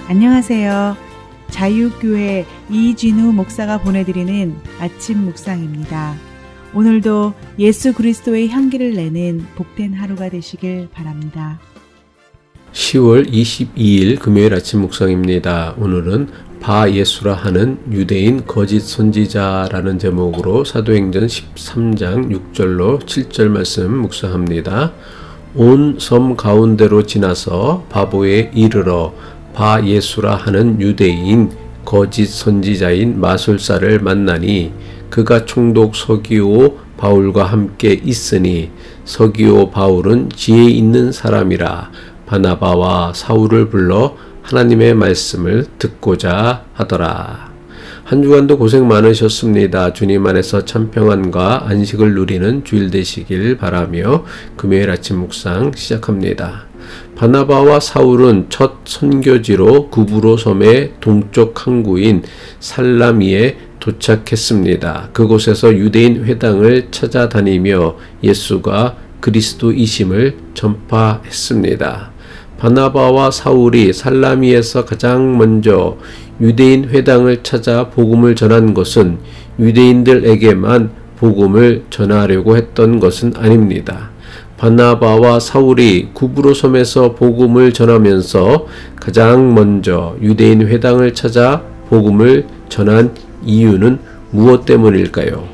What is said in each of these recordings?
안녕하세요. 자유교회 이진우 목사가 보내드리는 아침 묵상입니다. 오늘도 예수 그리스도의 향기를 내는 복된 하루가 되시길 바랍니다. 10월 22일 금요일 아침 묵상입니다. 오늘은 바예수라 하는 유대인 거짓 선지자라는 제목으로 사도행전 13장 6절로 7절 말씀 묵상합니다. 온 섬 가운데로 지나서 바보에 이르러 바예수라 하는 유대인 거짓 선지자인 마술사를 만나니 그가 총독 서기오 바울과 함께 있으니 서기오 바울은 지혜 있는 사람이라 바나바와 사울을 불러 하나님의 말씀을 듣고자 하더라. 한 주간도 고생 많으셨습니다. 주님 안에서 참 평안과 안식을 누리는 주일 되시길 바라며 금요일 아침 묵상 시작합니다. 바나바와 사울은 첫 선교지로 구브로 섬의 동쪽 항구인 살라미에 도착했습니다. 그곳에서 유대인 회당을 찾아다니며 예수가 그리스도이심을 전파했습니다. 바나바와 사울이 살라미에서 가장 먼저 유대인 회당을 찾아 복음을 전한 것은 유대인들에게만 복음을 전하려고 했던 것은 아닙니다. 바나바와 사울이 구브로 섬에서 복음을 전하면서 가장 먼저 유대인 회당을 찾아 복음을 전한 이유는 무엇 때문일까요?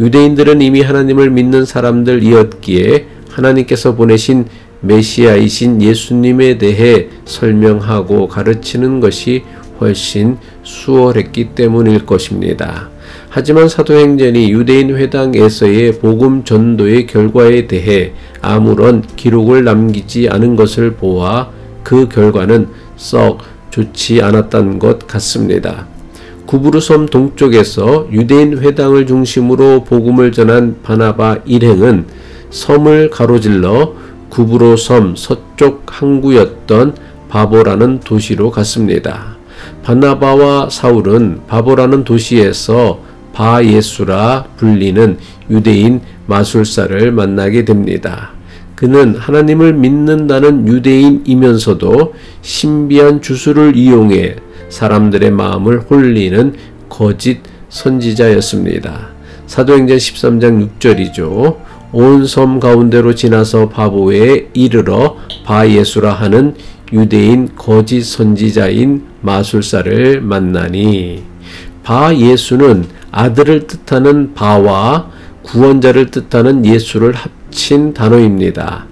유대인들은 이미 하나님을 믿는 사람들이었기에 하나님께서 보내신 메시아이신 예수님에 대해 설명하고 가르치는 것이 훨씬 수월했기 때문일 것입니다. 하지만 사도행전이 유대인 회당에서의 복음 전도의 결과에 대해 아무런 기록을 남기지 않은 것을 보아 그 결과는 썩 좋지 않았던 것 같습니다. 구브로 섬 동쪽에서 유대인 회당을 중심으로 복음을 전한 바나바 일행은 섬을 가로질러 구브로 섬 서쪽 항구였던 바보라는 도시로 갔습니다. 바나바와 사울은 바보라는 도시에서 바예수라 불리는 유대인 마술사를 만나게 됩니다. 그는 하나님을 믿는다는 유대인이면서도 신비한 주술을 이용해 사람들의 마음을 홀리는 거짓 선지자였습니다. 사도행전 13장 6절이죠. 온 섬 가운데로 지나서 바보에 이르러 바예수라 하는 유대인 거짓 선지자인 마술사를 만나니 바예수는 아들을 뜻하는 바와 구원자를 뜻하는 예수를 합친 단어입니다.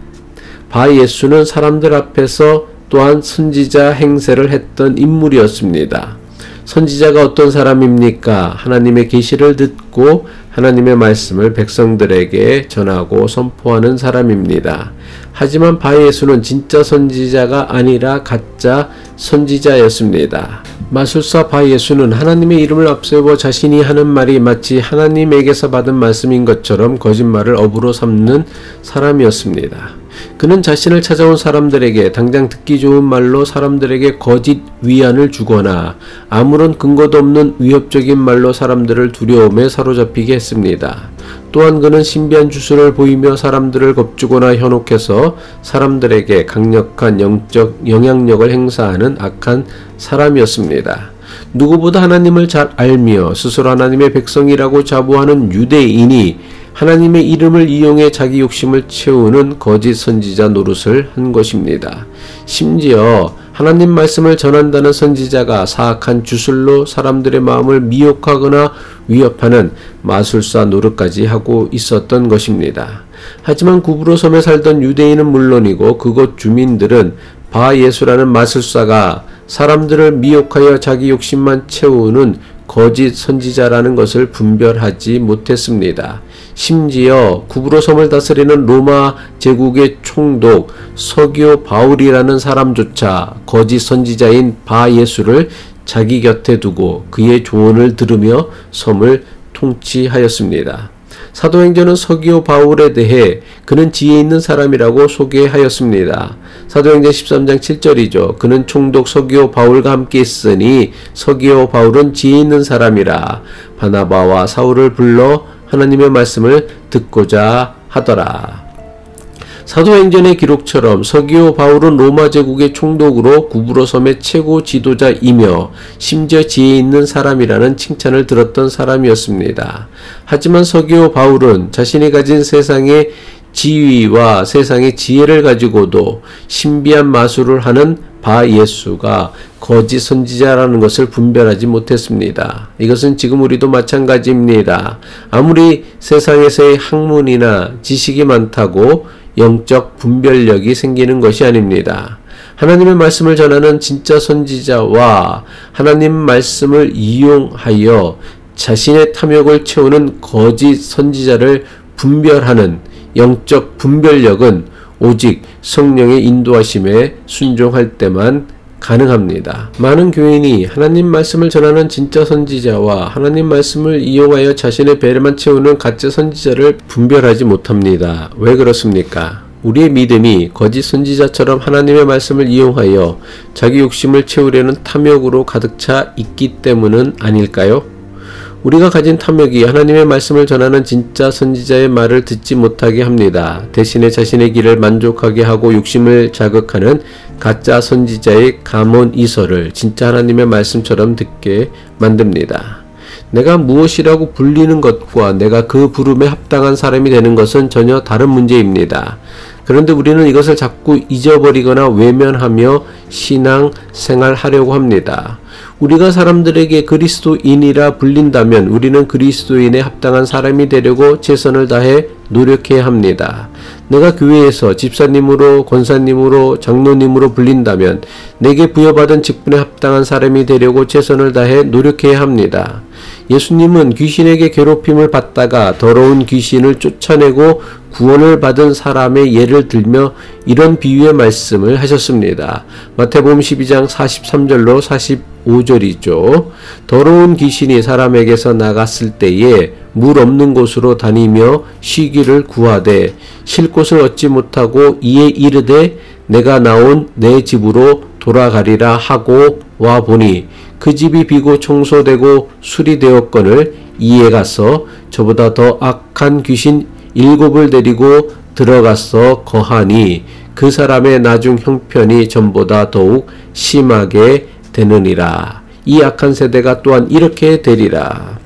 바예수는 사람들 앞에서 또한 선지자 행세를 했던 인물이었습니다. 선지자가 어떤 사람입니까? 하나님의 계시를 듣고 하나님의 말씀을 백성들에게 전하고 선포하는 사람입니다. 하지만 바예수는 진짜 선지자가 아니라 가짜 선지자였습니다. 마술사 바예수는 하나님의 이름을 앞세워 자신이 하는 말이 마치 하나님에게서 받은 말씀인 것처럼 거짓말을 업으로 삼는 사람이었습니다. 그는 자신을 찾아온 사람들에게 당장 듣기 좋은 말로 사람들에게 거짓 위안을 주거나 아무런 근거도 없는 위협적인 말로 사람들을 두려움에 사로잡히게 했습니다. 또한 그는 신비한 주술을 보이며 사람들을 겁주거나 현혹해서 사람들에게 강력한 영적 영향력을 행사하는 악한 사람이었습니다. 누구보다 하나님을 잘 알며 스스로 하나님의 백성이라고 자부하는 유대인이 하나님의 이름을 이용해 자기 욕심을 채우는 거짓 선지자 노릇을 한 것입니다. 심지어 하나님 말씀을 전한다는 선지자가 사악한 주술로 사람들의 마음을 미혹하거나 위협하는 마술사 노릇까지 하고 있었던 것입니다. 하지만 구브로 섬에 살던 유대인은 물론이고 그곳 주민들은 바예수라는 마술사가 사람들을 미혹하여 자기 욕심만 채우는 거짓 선지자라는 것을 분별하지 못했습니다. 심지어 구브로 섬을 다스리는 로마 제국의 총독 서기오 바울이라는 사람조차 거짓 선지자인 바예수를 자기 곁에 두고 그의 조언을 들으며 섬을 통치하였습니다. 사도행전은 서기오 바울에 대해 그는 지혜 있는 사람이라고 소개하였습니다. 사도행전 13장 7절이죠. 그는 총독 서기오 바울과 함께 있으니 서기오 바울은 지혜 있는 사람이라 바나바와 사울을 불러 하나님의 말씀을 듣고자 하더라. 사도행전의 기록처럼 서기오 바울은 로마 제국의 총독으로 구부로 섬의 최고 지도자이며 심지어 지혜 있는 사람이라는 칭찬을 들었던 사람이었습니다. 하지만 서기오 바울은 자신이 가진 세상의 지위와 세상의 지혜를 가지고도 신비한 마술을 하는 바 예수가 거짓 선지자라는 것을 분별하지 못했습니다. 이것은 지금 우리도 마찬가지입니다. 아무리 세상에서의 학문이나 지식이 많다고 영적 분별력이 생기는 것이 아닙니다. 하나님의 말씀을 전하는 진짜 선지자와 하나님 말씀을 이용하여 자신의 탐욕을 채우는 거짓 선지자를 분별하는 영적 분별력은 오직 성령의 인도하심에 순종할 때만 가능합니다. 많은 교인이 하나님 말씀을 전하는 진짜 선지자와 하나님 말씀을 이용하여 자신의 배려만 채우는 가짜 선지자를 분별하지 못합니다. 왜 그렇습니까? 우리의 믿음이 거짓 선지자처럼 하나님의 말씀을 이용하여 자기 욕심을 채우려는 탐욕으로 가득 차 있기 때문은 아닐까요? 우리가 가진 탐욕이 하나님의 말씀을 전하는 진짜 선지자의 말을 듣지 못하게 합니다. 대신에 자신의 길을 만족하게 하고 욕심을 자극하는 가짜 선지자의 감언이설을 진짜 하나님의 말씀처럼 듣게 만듭니다. 내가 무엇이라고 불리는 것과 내가 그 부름에 합당한 사람이 되는 것은 전혀 다른 문제입니다. 그런데 우리는 이것을 자꾸 잊어버리거나 외면하며 신앙 생활하려고 합니다. 우리가 사람들에게 그리스도인이라 불린다면 우리는 그리스도인에 합당한 사람이 되려고 최선을 다해 노력해야 합니다. 내가 교회에서 집사님으로, 권사님으로, 장로님으로 불린다면 내게 부여받은 직분에 합당한 사람이 되려고 최선을 다해 노력해야 합니다. 예수님은 귀신에게 괴롭힘을 받다가 더러운 귀신을 쫓아내고 구원을 받은 사람의 예를 들며 이런 비유의 말씀을 하셨습니다. 마태복음 12장 43절로 45절이죠. 더러운 귀신이 사람에게서 나갔을 때에 물 없는 곳으로 다니며 쉬기를 구하되 쉴 곳을 얻지 못하고 이에 이르되 내가 나온 내 집으로 돌아가리라 하고 와 보니 그 집이 비고 청소되고 수리되었거늘 이에 가서 저보다 더 악한 귀신 7을 데리고 들어가서 거하니 그 사람의 나중 형편이 전보다 더욱 심하게 되느니라. 이 악한 세대가 또한 이렇게 되리라.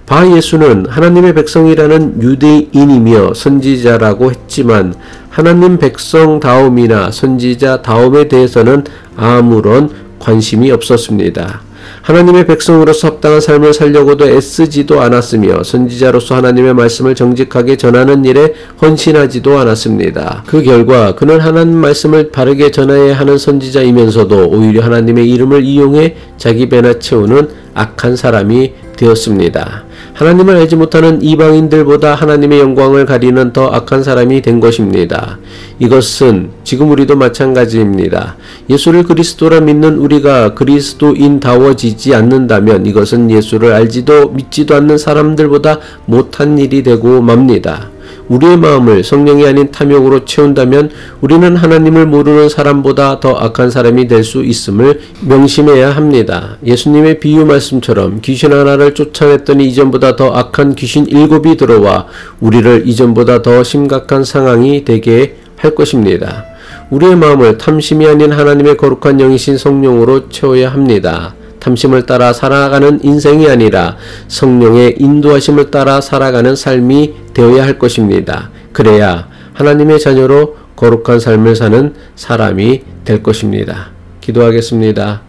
바 예수는 하나님의 백성이라는 유대인이며 선지자라고 했지만 하나님 백성다움이나 선지자다움에 대해서는 아무런 관심이 없었습니다. 하나님의 백성으로서 합당한 삶을 살려고도 애쓰지도 않았으며 선지자로서 하나님의 말씀을 정직하게 전하는 일에 헌신하지도 않았습니다. 그 결과 그는 하나님 말씀을 바르게 전해야 하는 선지자이면서도 오히려 하나님의 이름을 이용해 자기 배나 채우는 악한 사람이 되었습니다. 하나님을 알지 못하는 이방인들보다 하나님의 영광을 가리는 더 악한 사람이 된 것입니다. 이것은 지금 우리도 마찬가지입니다. 예수를 그리스도라 믿는 우리가 그리스도인다워지지 않는다면 이것은 예수를 알지도 믿지도 않는 사람들보다 못한 일이 되고 맙니다. 우리의 마음을 성령이 아닌 탐욕으로 채운다면 우리는 하나님을 모르는 사람보다 더 악한 사람이 될 수 있음을 명심해야 합니다. 예수님의 비유 말씀처럼 귀신 하나를 쫓아냈더니 이전보다 더 악한 귀신 7이 들어와 우리를 이전보다 더 심각한 상황이 되게 할 것입니다. 우리의 마음을 탐심이 아닌 하나님의 거룩한 영이신 성령으로 채워야 합니다. 탐심을 따라 살아가는 인생이 아니라 성령의 인도하심을 따라 살아가는 삶이 되어야 할 것입니다. 그래야 하나님의 자녀로 거룩한 삶을 사는 사람이 될 것입니다. 기도하겠습니다.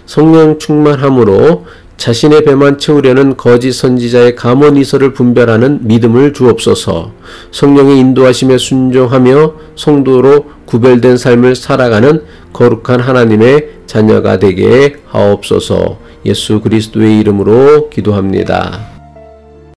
성령 충만함으로 자신의 배만 채우려는 거짓 선지자의 감언이설을 분별하는 믿음을 주옵소서. 성령의 인도하심에 순종하며 성도로 구별된 삶을 살아가는 거룩한 하나님의 자녀가 되게 하옵소서. 예수 그리스도의 이름으로 기도합니다.